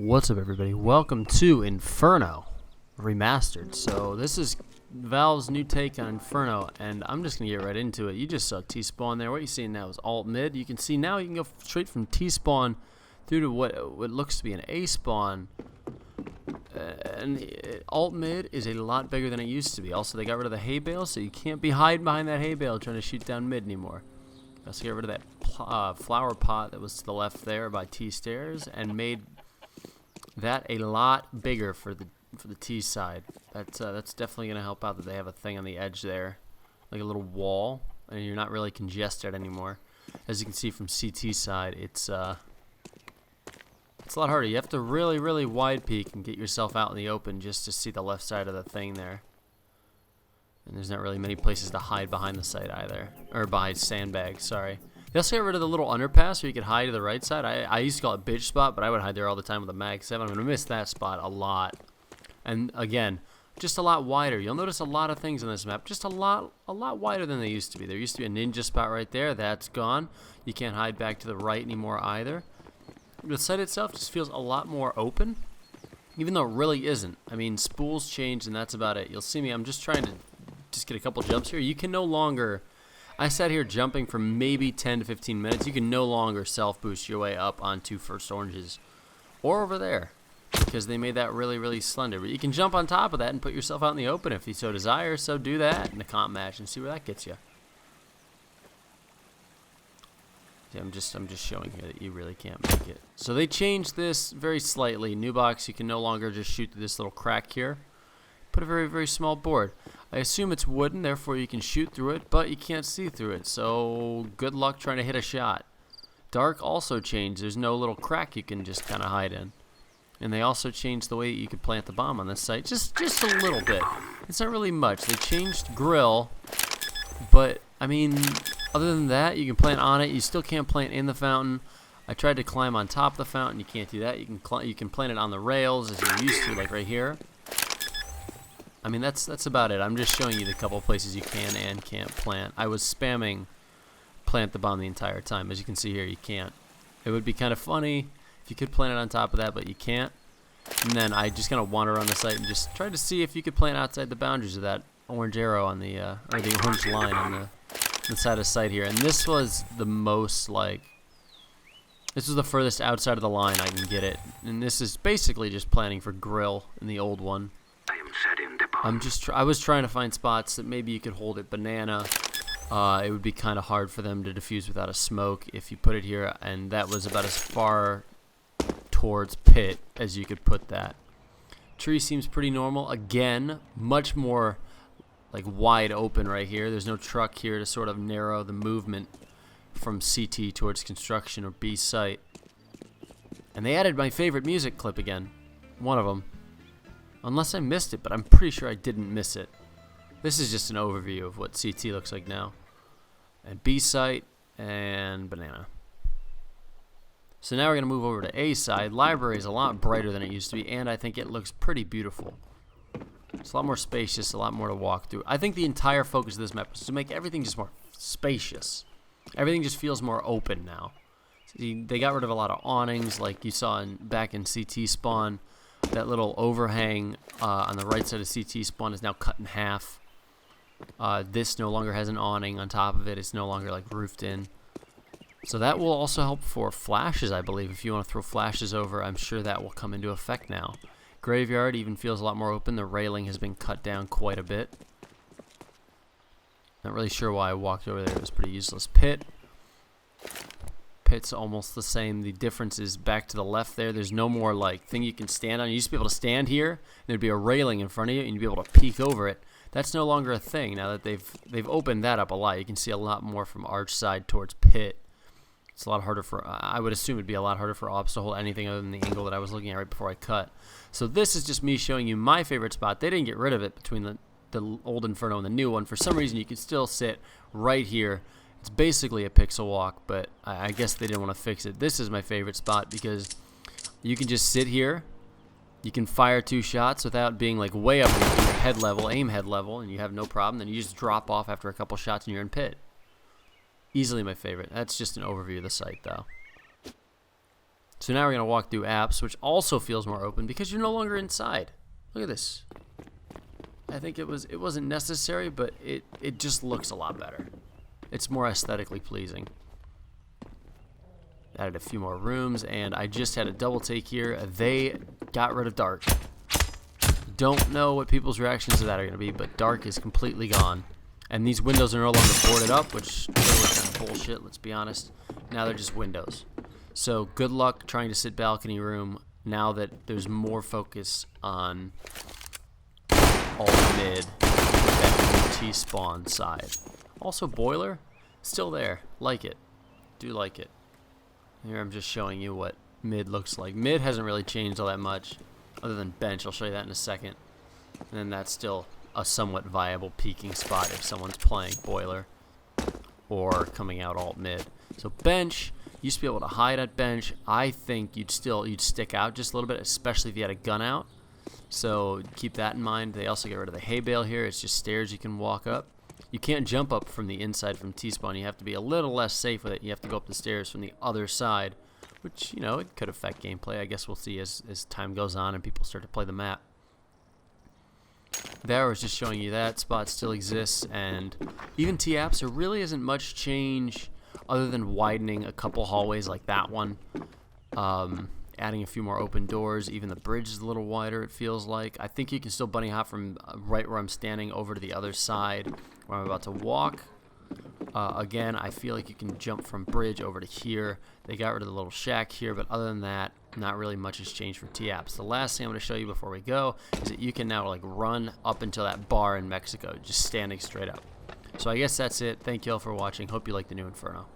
What's up, everybody? Welcome to Inferno Remastered. So this is Valve's new take on Inferno, and I'm just gonna get right into it. You just saw T-spawn there. What you're seeing now is alt mid. You can see now you can go straight from T-spawn through to what looks to be an A spawn. Alt mid is a lot bigger than it used to be. Also, they got rid of the hay bale, so you can't be hiding behind that hay bale trying to shoot down mid anymore. Also, get rid of that flower pot that was to the left there by T stairs, and made that a lot bigger for the T side. That's definitely gonna help out that they have a thing on the edge there, like a little wall, and you're not really congested anymore. As you can see from CT side, it's a lot harder. You have to really wide peek and get yourself out in the open just to see the left side of the thing there. And there's not really many places to hide behind the site either, or behind sandbags. Sorry. They also got rid of the little underpass where you could hide to the right side. I used to call it bitch spot, but I would hide there all the time with a mag 7. I'm going to miss that spot a lot. And again, just a lot wider. You'll notice a lot of things on this map, just a lot wider than they used to be. There used to be a ninja spot right there. That's gone. You can't hide back to the right anymore either. The site itself just feels a lot more open, even though it really isn't. I mean, spools changed, and that's about it. You'll see me. I'm just trying to get a couple jumps here. You can no longer... I sat here jumping for maybe 10 to 15 minutes. You can no longer self-boost your way up onto first oranges. Or over there, because they made that really slender. But you can jump on top of that and put yourself out in the open if you so desire. So do that in a comp match and see where that gets you. Yeah, I'm just showing here that you really can't make it. So they changed this very slightly. New box, you can no longer just shoot through this little crack here. Put a very small board. I assume it's wooden, therefore you can shoot through it, but you can't see through it. So good luck trying to hit a shot. Dark also changed. There's no little crack you can just kind of hide in. And they also changed the way you could plant the bomb on this site. Just a little bit. It's not really much. They changed grill, but I mean, other than that, you can plant on it. You still can't plant in the fountain. I tried to climb on top of the fountain. You can't do that. You can plant it on the rails as you're used to, like right here. I mean, that's about it. I'm just showing you the couple places you can and can't plant. I was spamming plant the bomb the entire time. As you can see here, you can't. It would be kind of funny if you could plant it on top of that, but you can't. And then I just kind of wander around the site and just try to see if you could plant outside the boundaries of that orange arrow on the, or the orange line on the side of the site here. And this was the most, like, this was the furthest outside of the line I can get it. And this is basically just planting for grill in the old one. I was trying to find spots that maybe you could hold it banana. It would be kind of hard for them to defuse without a smoke if you put it here, and that was about as far towards pit as you could put that. Tree seems pretty normal. Again, much more like wide open right here. There's no truck here to sort of narrow the movement from CT towards construction or B site. And they added my favorite music clip again. One of them. Unless I missed it, but I'm pretty sure I didn't miss it. This is just an overview of what CT looks like now. And B site and banana. So now we're going to move over to A side. Library is a lot brighter than it used to be, and I think it looks pretty beautiful. It's a lot more spacious, a lot more to walk through. I think the entire focus of this map is to make everything just more spacious. Everything just feels more open now. See, they got rid of a lot of awnings like you saw back in CT spawn. That little overhang on the right side of CT spawn is now cut in half. This no longer has an awning on top of it. It's no longer like roofed in. So that will also help for flashes, I believe. If you want to throw flashes over, I'm sure that will come into effect now. Graveyard even feels a lot more open. The railing has been cut down quite a bit. Not really sure why I walked over there. It was pretty useless. Pit. Pit's almost the same. The difference is back to the left there. There's no more like thing you can stand on. You used to be able to stand here, and there'd be a railing in front of you, and you'd be able to peek over it. That's no longer a thing now that they've opened that up a lot. You can see a lot more from arch side towards pit. It's a lot harder for, I would assume it'd be a lot harder for ops to hold anything other than the angle that I was looking at right before I cut. So this is just me showing you my favorite spot. They didn't get rid of it between the old Inferno and the new one. For some reason, you can still sit right here. It's basically a pixel walk, but I guess they didn't want to fix it. This is my favorite spot because you can just sit here. You can fire 2 shots without being like way up in your head level, aim head level, and you have no problem. Then you just drop off after a couple shots and you're in pit. Easily my favorite. That's just an overview of the site, though. So now we're going to walk through apps, which also feels more open because you're no longer inside. Look at this. I think it wasn't necessary, but it just looks a lot better. It's more aesthetically pleasing. Added a few more rooms, and I just had a double take here. They got rid of dark. Don't know what people's reactions to that are going to be, but dark is completely gone. And these windows are no longer boarded up, which was kind of bullshit, let's be honest. Now they're just windows. So good luck trying to sit balcony room now that there's more focus on alt mid that T-spawn side. Also boiler, still there. Like it. Do like it. Here I'm just showing you what mid looks like. Mid hasn't really changed all that much other than bench. I'll show you that in a second. And then that's still a somewhat viable peaking spot if someone's playing boiler or coming out alt mid. So bench, you used to be able to hide at bench. I think you'd stick out just a little bit, especially if you had a gun out. So keep that in mind. They also get rid of the hay bale here. It's just stairs you can walk up. You can't jump up from the inside from T-spawn. You have to be a little less safe with it. You have to go up the stairs from the other side, which, you know, it could affect gameplay. I guess we'll see as time goes on and people start to play the map. There, I was just showing you that spot still exists, and even T-apps, there really isn't much change other than widening a couple hallways like that one. Adding a few more open doors. Even the bridge is a little wider, it feels like. I think you can still bunny hop from right where I'm standing over to the other side where I'm about to walk. Again, I feel like you can jump from bridge over to here. They got rid of the little shack here, but other than that, not really much has changed from T-apps. The last thing I'm going to show you before we go is that you can now like run up until that bar in Mexico, just standing straight up. So I guess that's it. Thank you all for watching. Hope you like the new Inferno.